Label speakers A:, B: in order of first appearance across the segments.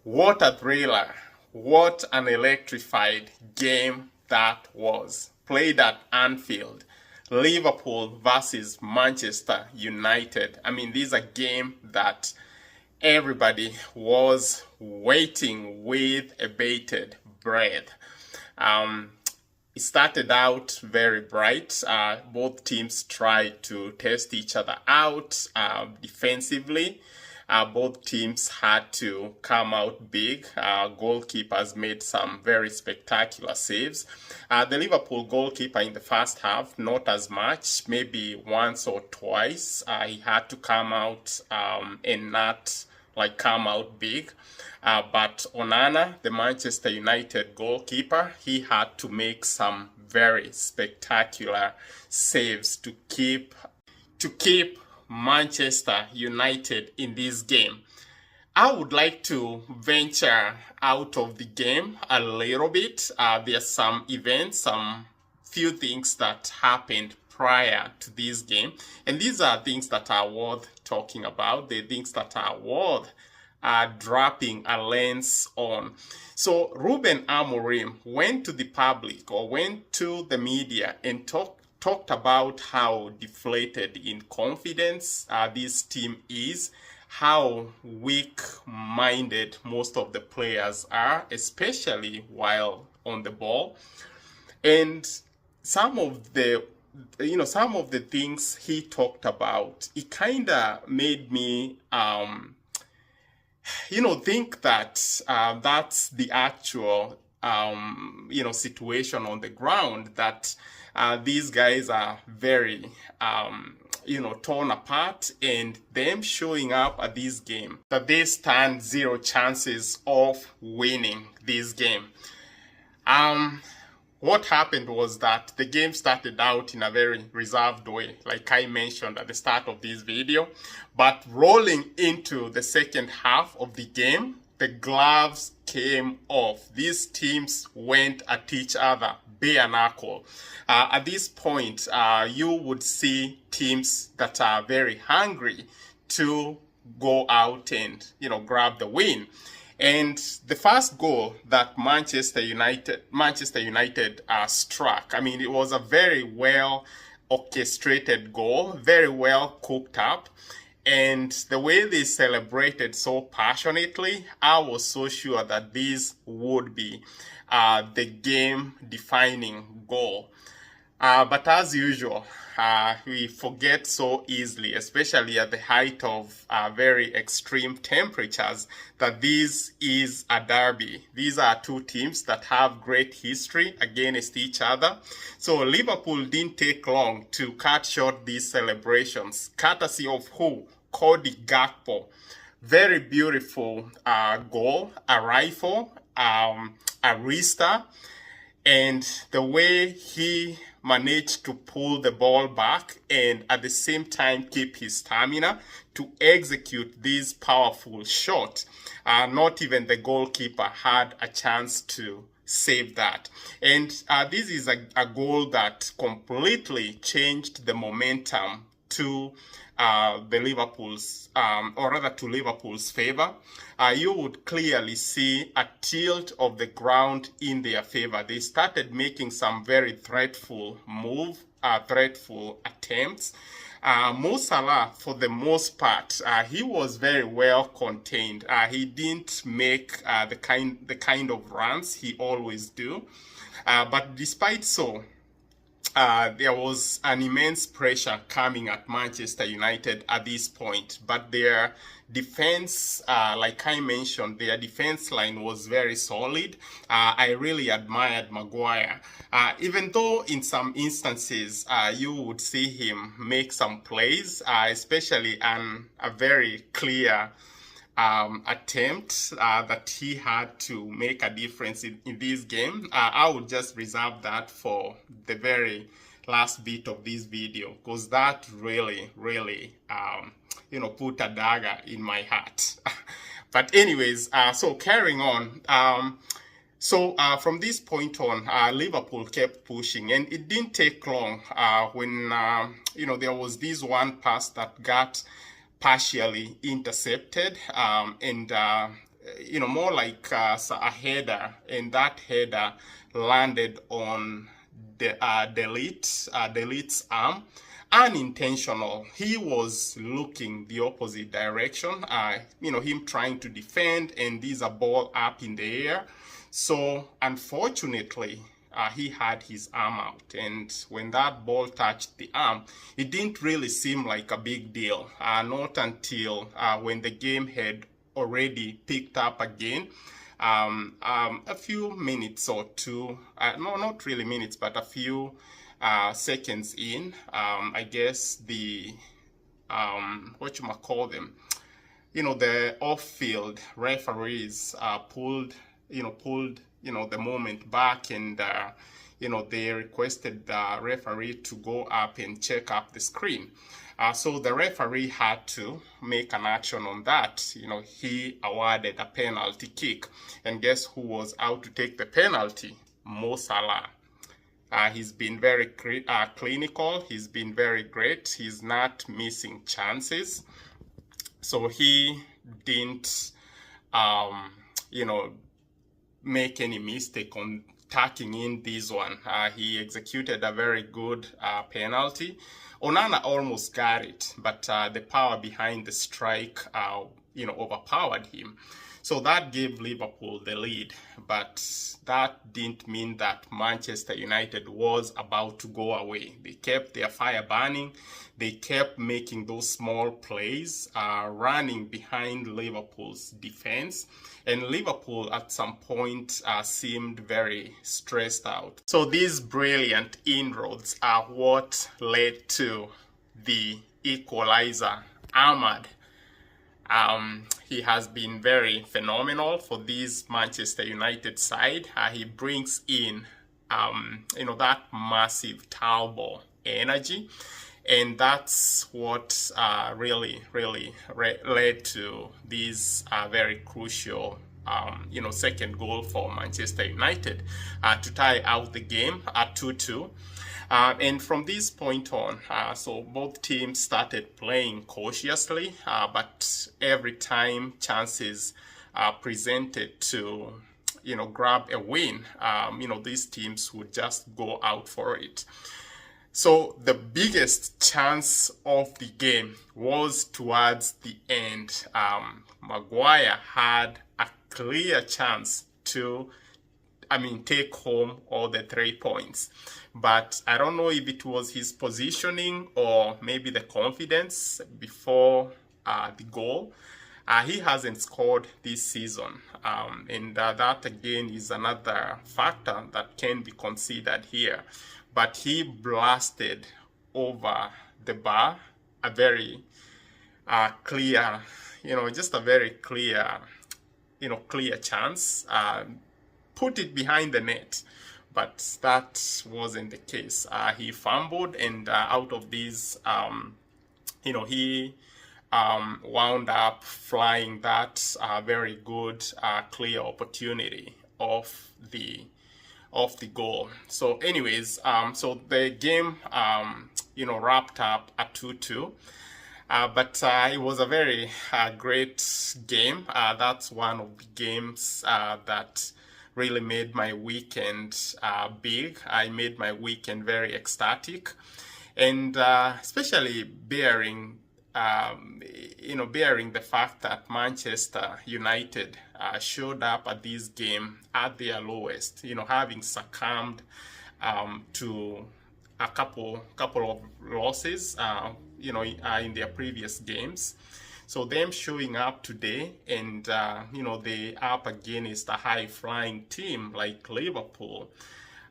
A: What a thriller. What an electrified game that was. Played at Anfield. Liverpool versus Manchester United. I mean, this is a game that everybody was waiting with a bated breath. Um, it started out very bright. Both teams tried to test each other out defensively. Both teams had to come out big. Goalkeepers made some very spectacular saves. The Liverpool goalkeeper in the first half, not as much, maybe once or twice. He had to come out and not come out big. But Onana, the Manchester United goalkeeper, he had to make some very spectacular saves to keep Manchester United in this game. I would like to venture out of the game a little bit. There's some events, some few things that happened prior to this game. And these are things that are worth talking about. They're things that are worth dropping a lens on. So Ruben Amorim went to the public or went to the media and talked about how deflated in confidence this team is, how weak-minded most of the players are, especially while on the ball. And some of the things he talked about, it kind of made me think that that's the actual situation on the ground, that these guys are very torn apart, and them showing up at this game, that they stand zero chances of winning this game. What happened was that the game started out in a very reserved way, like I mentioned at the start of this video. But rolling into the second half of the game, the gloves came off. These teams went at each other bare knuckle. At this point, you would see teams that are very hungry to go out and grab the win. And the first goal that Manchester United struck, I mean, it was a very well orchestrated goal, very well cooked up. And the way they celebrated so passionately, I was so sure that this would be the game-defining goal. But as usual, we forget so easily, especially at the height of very extreme temperatures, that this is a derby. These are two teams that have great history against each other. So Liverpool didn't take long to cut short these celebrations, courtesy of who? Cody Gakpo. Very beautiful goal, a rifle, a wrister, and the way he managed to pull the ball back and at the same time keep his stamina to execute this powerful shot. Not even the goalkeeper had a chance to save that. And this is a goal that completely changed the momentum to the Liverpool's, or rather to Liverpool's favor. You would clearly see a tilt of the ground in their favor. They started making some very threatful attempts. Mo Salah, for the most part, he was very well contained. He didn't make the kind of runs he always do. But despite so, there was an immense pressure coming at Manchester United at this point, but their defense, like I mentioned, their defense line was very solid. I really admired Maguire. Even though in some instances you would see him make some plays, especially a very clear attempt that he had to make a difference in this game. I would just reserve that for the very last bit of this video, because that really put a dagger in my heart. But anyways, so carrying on, from this point on, Liverpool kept pushing, and it didn't take long when there was this one pass that got partially intercepted, and more like a header, and that header landed on Delite's arm. Unintentional. He was looking the opposite direction. Him trying to defend, and there's a ball up in the air. So unfortunately, he had his arm out, and when that ball touched the arm, it didn't really seem like a big deal. Not until when the game had already picked up again. A few minutes or two, no, not really minutes, but a few seconds in, I guess the what you might call them, the off-field referees pulled the moment back, and they requested the referee to go up and check up the screen. So the referee had to make an action on that. He awarded a penalty kick, and guess who was out to take the penalty? Mo Salah. He's been very clinical. He's been very great. He's not missing chances. So he didn't, make any mistake on tacking in this one. He executed a very good penalty. Onana almost got it, but the power behind the strike, overpowered him. So that gave Liverpool the lead, but that didn't mean that Manchester United was about to go away. They kept their fire burning. They kept making those small plays, running behind Liverpool's defense. And Liverpool at some point seemed very stressed out. So these brilliant inroads are what led to the equalizer. Ahmad. He has been very phenomenal for this Manchester United side. He brings in, that massive turbo energy, and that's what really led to this very crucial, second goal for Manchester United to tie out the game at 2-2. And from this point on, so both teams started playing cautiously, but every time chances presented to, grab a win, these teams would just go out for it. So the biggest chance of the game was towards the end. Maguire had a clear chance to take home all the 3 points. But I don't know if it was his positioning or maybe the confidence before the goal. He hasn't scored this season. And that again is another factor that can be considered here. But he blasted over the bar a very clear, just a very clear, clear chance. Put it behind the net, but that wasn't the case. He fumbled, and out of this, he wound up flying that very good, clear opportunity of the goal. So, anyways, so the game, wrapped up at 2-2. But it was a very great game. That's one of the games that really made my weekend big. I made my weekend very ecstatic, and especially bearing the fact that Manchester United showed up at this game at their lowest, having succumbed to a couple of losses, in their previous games. So them showing up today, and they up against a high-flying team like Liverpool.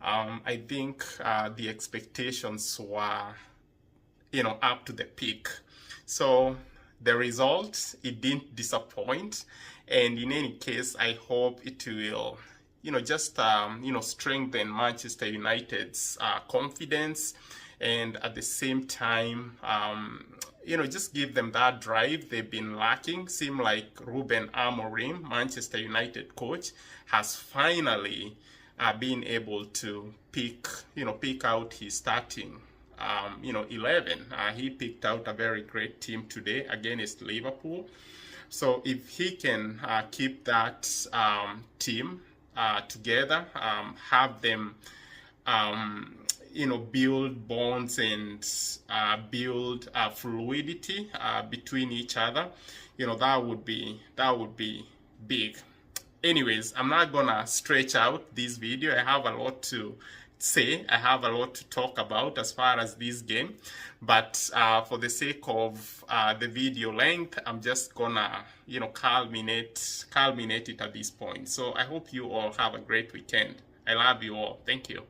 A: I think the expectations were, up to the peak. So the result, it didn't disappoint, and in any case, I hope it will, just strengthen Manchester United's confidence, and at the same time, just give them that drive they've been lacking. Seem like Ruben Amorim, Manchester United coach, has finally been able to pick out his starting 11. He picked out a very great team today against Liverpool. So if he can keep that team together, have them build bonds and build fluidity between each other, that would be big. Anyways, I'm not gonna stretch out this video. I have a lot to say. I have a lot to talk about as far as this game, but for the sake of the video length, I'm just gonna culminate it at this point. So I hope you all have a great weekend. I love you all. Thank you.